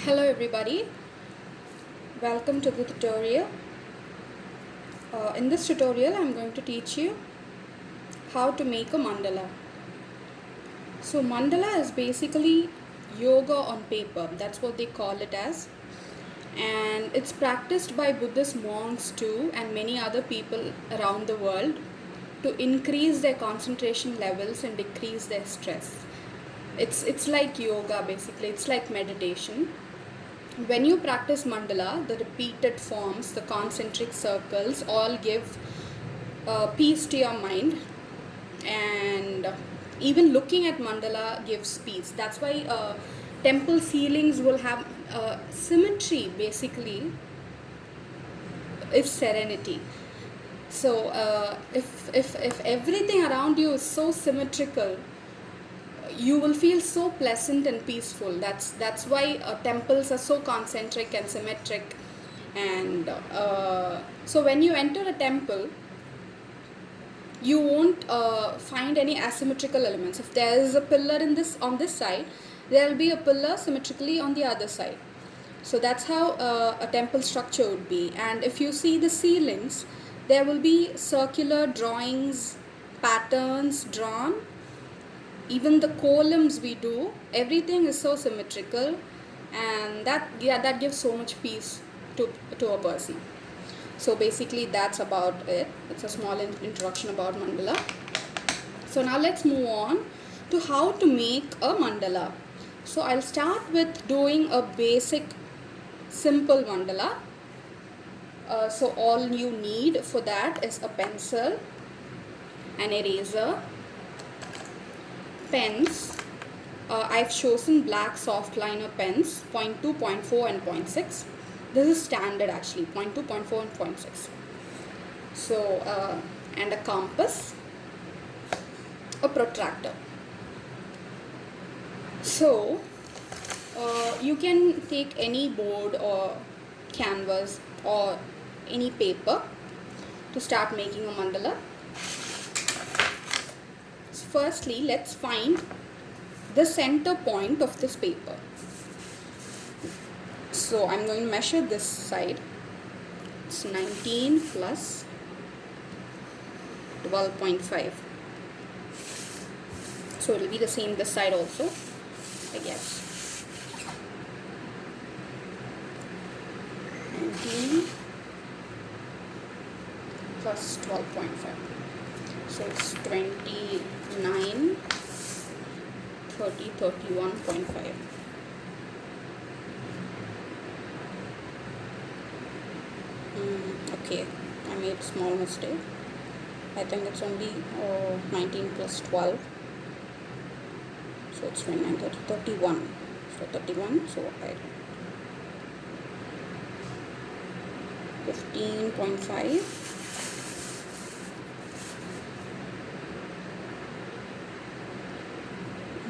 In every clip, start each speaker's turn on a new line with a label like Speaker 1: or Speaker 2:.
Speaker 1: Hello everybody, welcome to the tutorial. In this tutorial I'm going to teach you how to make a mandala. So mandala is basically yoga on paper, that's what they call it as, and it's practiced by Buddhist monks too and many other people around the world to increase their concentration levels and decrease their stress. It's like yoga basically, it's like meditation. When you practice mandala, the repeated forms, the concentric circles, all give peace to your mind, and even looking at mandala gives peace. That's why temple ceilings will have symmetry basically, if serenity. So if everything around you is so symmetrical, you will feel so pleasant and peaceful. That's why temples are so concentric and symmetric. And so when you enter a temple, you won't find any asymmetrical elements. If there is a pillar in this on this side, there will be a pillar symmetrically on the other side. So that's how a temple structure would be. And if you see the ceilings, there will be circular drawings, patterns drawn. Even the columns we do, everything is so symmetrical, and that gives so much peace to a person. So basically that's about it. It's a small introduction about mandala. So now let's move on to how to make a mandala. So I'll start with doing a basic simple mandala. So all you need for that is a pencil, an eraser, pens. I've chosen black soft liner pens, 0.2, 0.4 and 0.6. This is standard actually, 0.2, 0.4 and 0.6. So, and a compass, a protractor. So, you can take any board or canvas or any paper to start making a mandala. Firstly, let's find the center point of this paper. So I'm going to measure this side. It's 19 plus 12.5. So it will be the same this side also, I guess. 19 plus 12.5. So it's 29, 30, 31.5. Okay, I made a small mistake. I think it's only 19 plus 12. So it's 29, 30, 31. So 31, so I 15.5.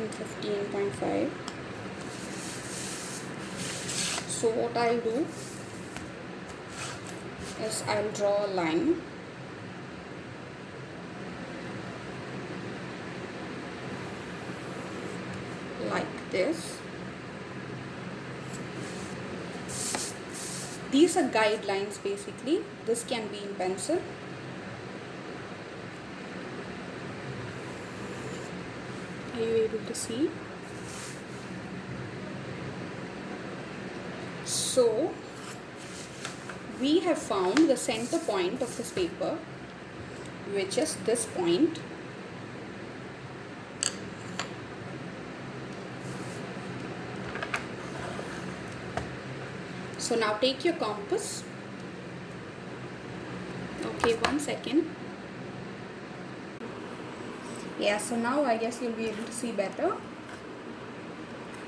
Speaker 1: 15.5. So what I'll do is I'll draw a line like this. These are guidelines basically. This can be in pencil. Are you able to see? So we have found the center point of this paper, which is this point. So now take your compass. Okay, 1 second. Yeah, so now I guess you'll be able to see better.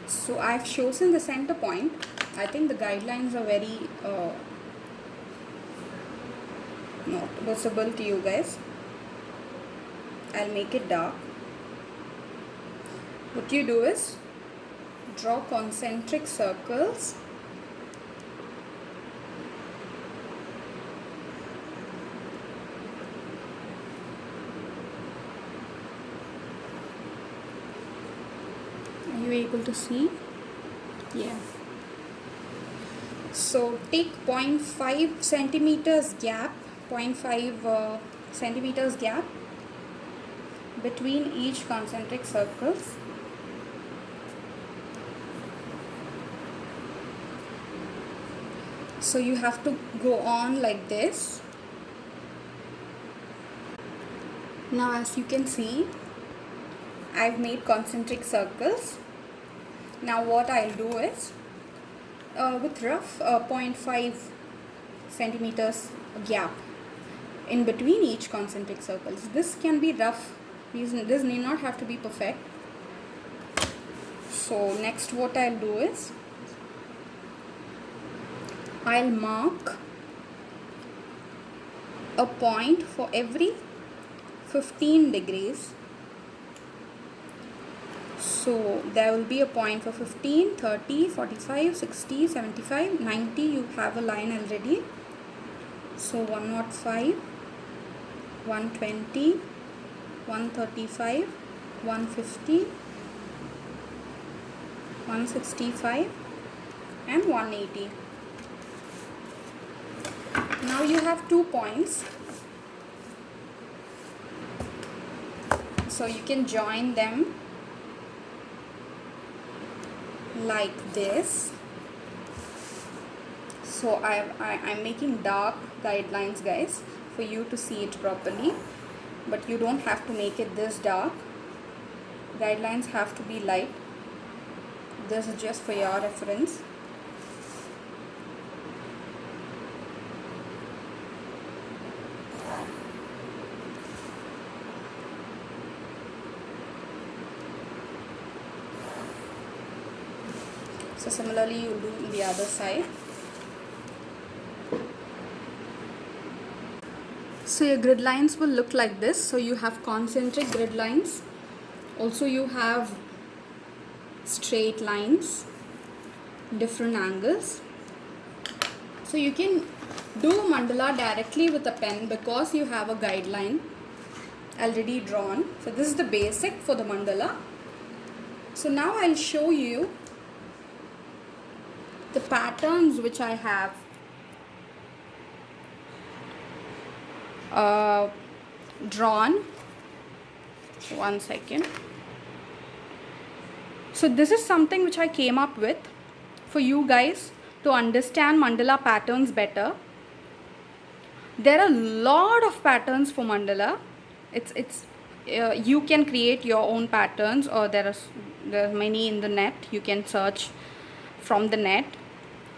Speaker 1: So I've chosen the center point. I think the guidelines are very not visible to you guys. I'll make it dark. What you do is draw concentric circles. Are you able to see? Yeah. So take 0.5 centimeters gap, 0.5 centimeters gap between each concentric circles. So you have to go on like this. Now as you can see, I've made concentric circles. Now what I'll do is, with rough 0.5 centimeters gap in between each concentric circles. This can be rough, this need not have to be perfect. So next what I'll do is, I'll mark a point for every 15 degrees. So there will be a point for 15, 30, 45, 60, 75, 90. You have a line already. So 105, 120, 135, 150, 165 and 180. Now you have 2 points. So you can join them like this. So I'm making dark guidelines, guys, for you to see it properly, but you don't have to make it this dark. Guidelines have to be light. This is just for your reference. So similarly you do on the other side. So your grid lines will look like this. So you have concentric grid lines. Also you have straight lines, different angles. So you can do mandala directly with a pen because you have a guideline already drawn. So this is the basic for the mandala. So now I'll show you the patterns which I have drawn. One second. So this is something which I came up with for you guys to understand mandala patterns better. There are a lot of patterns for mandala. You can create your own patterns, or there are many in the net. You can search from the net.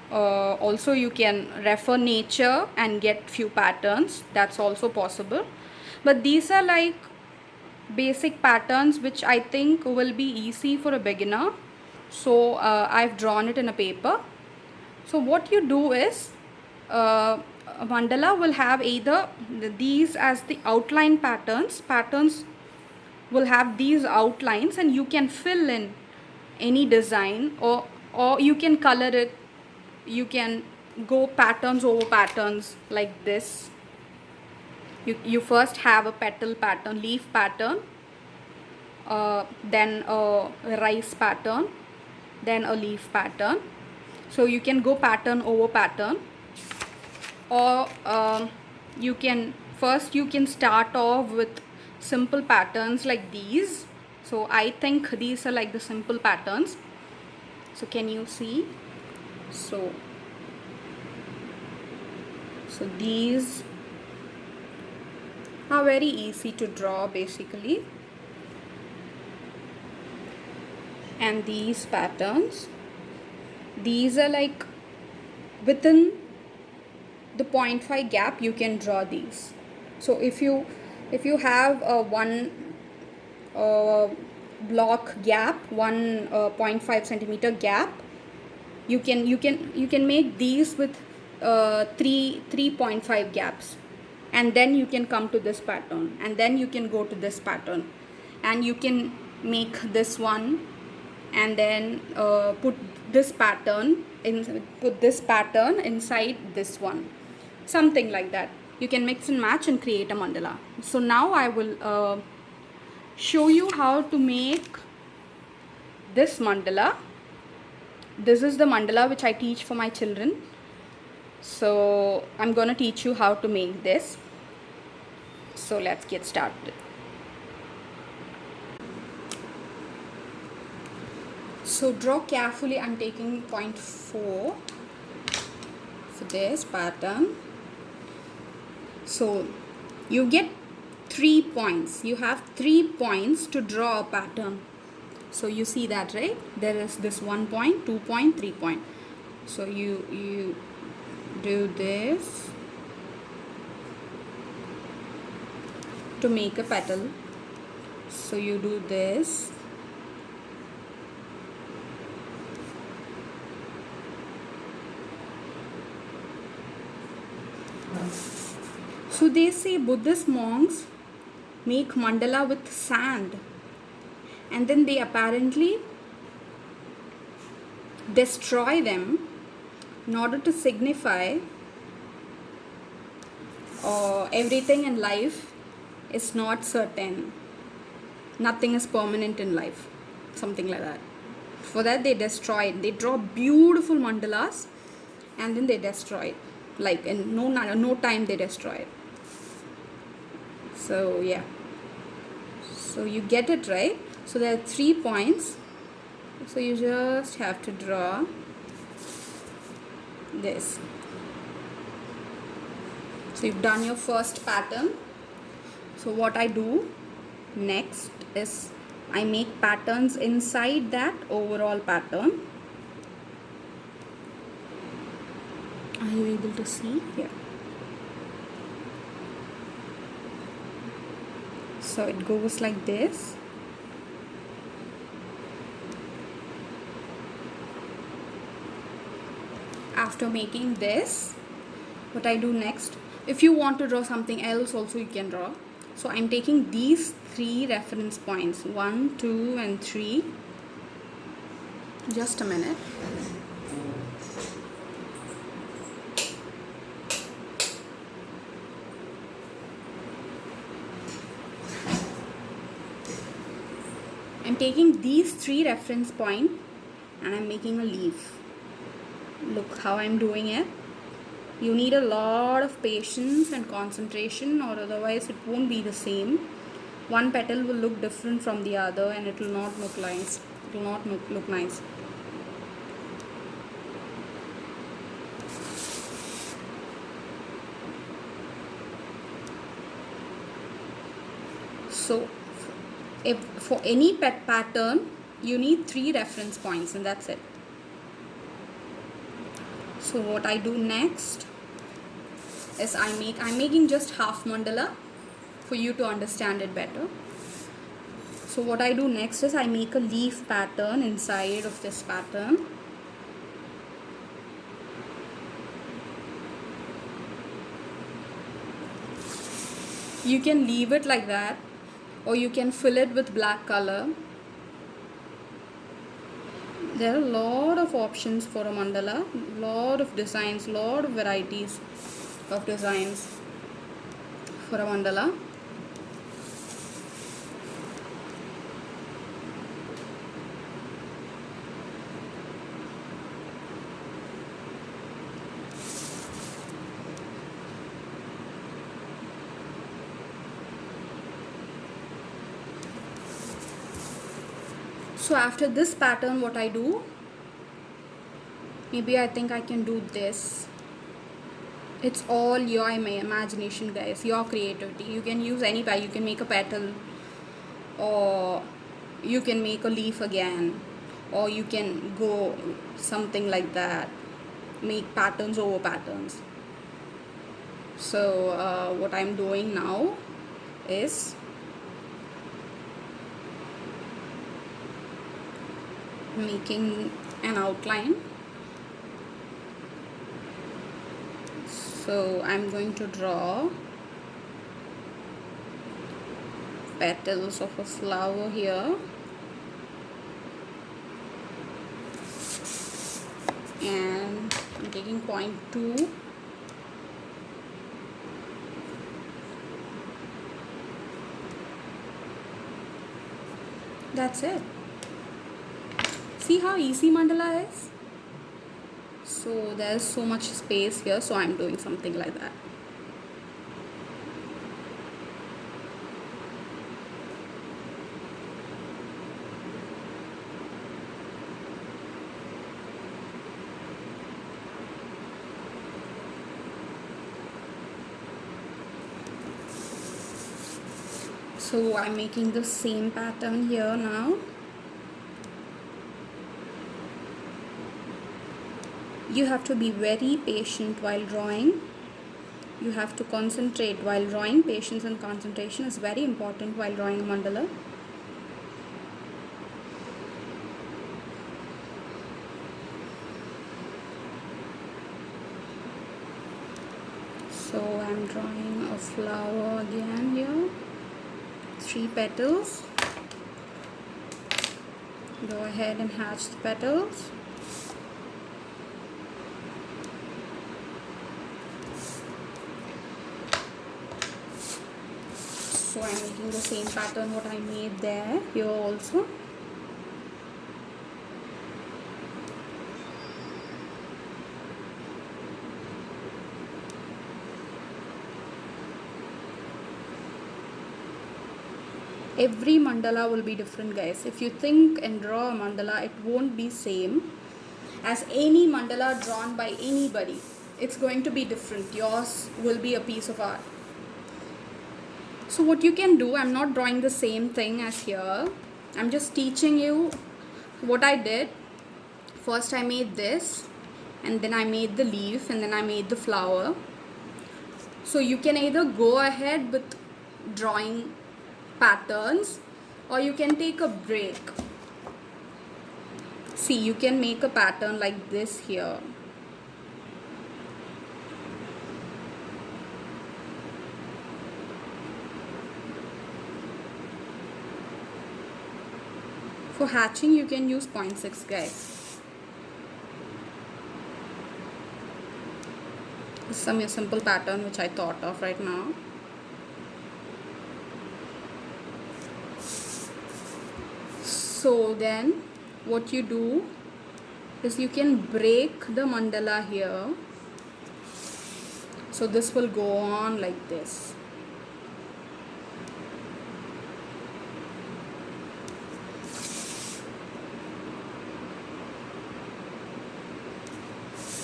Speaker 1: Also you can refer nature and get few patterns. That's also possible, but these are like basic patterns which I think will be easy for a beginner. So I've drawn it in a paper. So what you do is, a mandala will have either these as the outline patterns will have these outlines, and you can fill in any design, or you can color it. You can go patterns over patterns like this. You first have a petal pattern, leaf pattern, then a rice pattern, then a leaf pattern. So you can go pattern over pattern, or you can start off with simple patterns like these. So I think these are like the simple patterns. So can you see? So these are very easy to draw basically, and these patterns, these are like within the 0.5 gap you can draw these. So if you have a one block gap, 1.5 centimeter gap, you can make these with 3.5 gaps, and then you can come to this pattern, and then you can go to this pattern, and you can make this one, and then put this pattern inside this one, something like that. You can mix and match and create a mandala. So now I will show you how to make this mandala. This is the mandala which I teach for my children. So I'm gonna teach you how to make this. So let's get started. So draw carefully. I'm taking point 4 for this pattern. So you get 3 points. You have 3 points to draw a pattern. So you see that, right? There is this 1 point, 2 point, 3 point. So you do this to make a petal. So you do this. So they say Buddhist monks make mandala with sand, and then they apparently destroy them in order to signify everything in life is not certain. Nothing is permanent in life. Something like that. For that they destroy it. They draw beautiful mandalas and then they destroy it. Like in no time they destroy it. So yeah. So you get it, right? So there are 3 points. So you just have to draw this. So you've done your first pattern. So what I do next is I make patterns inside that overall pattern. Are you able to see here? So it goes like this. After making this, what I do next, if you want to draw something else also you can draw. So I'm taking these 3 reference points, 1, 2 and 3. Just a minute. I'm taking these 3 reference points and I'm making a leaf. Look how I'm doing it. You need a lot of patience and concentration, or otherwise it won't be the same. One petal will look different from the other and it will not look nice. It will not look nice. So if for any pattern you need 3 reference points and that's it. So what I do next is I'm making just half mandala for you to understand it better. So what I do next is I make a leaf pattern inside of this pattern. You can leave it like that or you can fill it with black color. There are a lot of options for a mandala, lot of designs, lot of varieties of designs for a mandala. So after this pattern what I do, maybe I think I can do this. It's all your imagination guys, your creativity. You can use any pie. You can make a petal or you can make a leaf again, or you can go something like that, make patterns over patterns. So what I'm doing now is making an outline. So I'm going to draw petals of a flower here, and I'm taking point 2. That's it. See how easy mandala is? So there's so much space here, so I'm doing something like that. So I'm making the same pattern here now. You have to be very patient while drawing. You have to concentrate while drawing. Patience and concentration is very important while drawing a mandala. So I'm drawing a flower again here. 3 petals. Go ahead and hatch the petals. So I'm making the same pattern what I made there here also. Every mandala will be different, guys. If you think and draw a mandala, it won't be same as any mandala drawn by anybody. It's going to be different. Yours will be a piece of art. So what you can do, I'm not drawing the same thing as here. I'm just teaching you what I did. First I made this, and then I made the leaf, and then I made the flower. So you can either go ahead with drawing patterns, or you can take a break. See, you can make a pattern like this here. For hatching, you can use 0.6, guys. This is some simple pattern which I thought of right now. So then what you do is you can break the mandala here. So this will go on like this.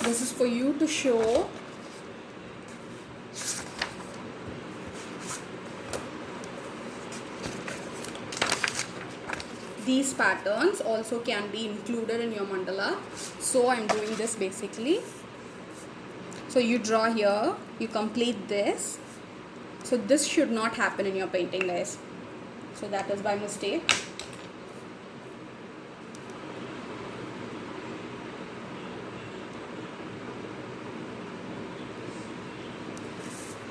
Speaker 1: This is for you to show these patterns also can be included in your mandala. So I'm doing this basically. So you draw here, you complete this. So this should not happen in your painting, guys. So that is by mistake.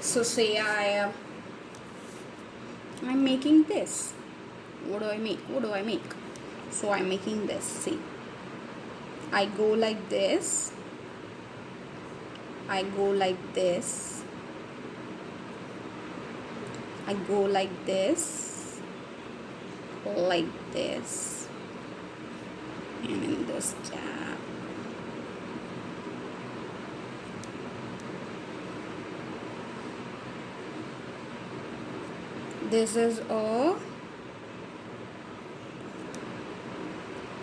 Speaker 1: So say I'm making this. What do I make? What do I make? So I'm making this. See, I go like this. I go like this. I go like this. Like this. And in this gap. This is a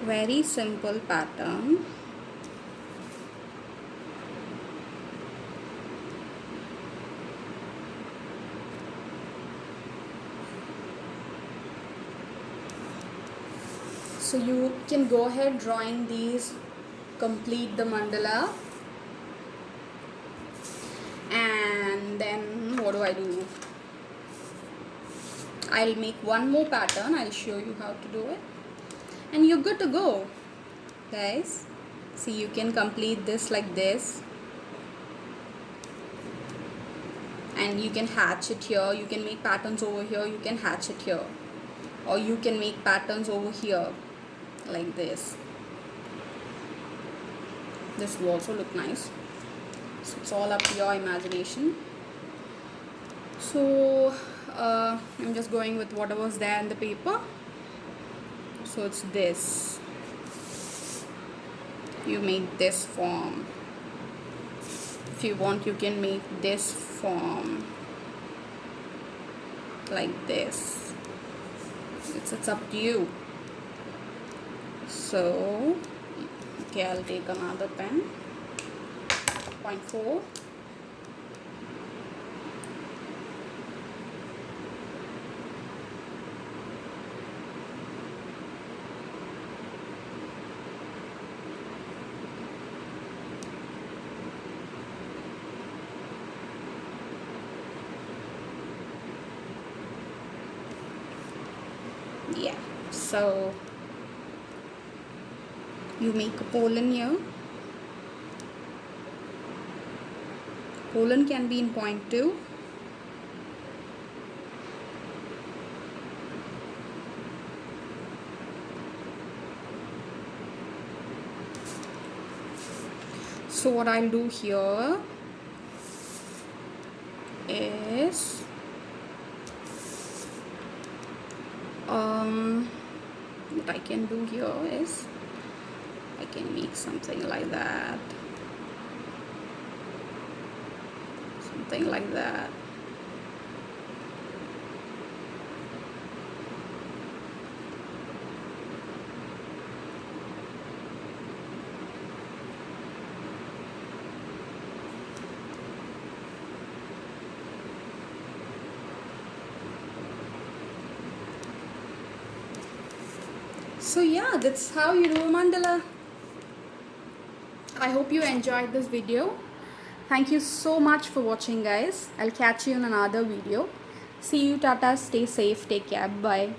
Speaker 1: very simple pattern. So you can go ahead drawing these, complete the mandala, and then what do? I'll make one more pattern. I'll show you how to do it, and you're good to go, guys. See, you can complete this like this, and you can hatch it here. You can make patterns over here. You can hatch it here, or you can make patterns over here like this. This will also look nice. So it's all up to your imagination. So I'm just going with whatever's there in the paper. So it's this. You make this form. If you want, you can make this form like this. It's up to you. So okay, I'll take another pen. 0.4. Yeah, so you make a pollen here. Pollen can be in 0.2. So what I'll do here is what I can do here is I can make something like that, something like that. So yeah, that's how you do a mandala. I hope you enjoyed this video. Thank you so much for watching, guys. I'll catch you in another video. See you, tata, stay safe, take care, bye.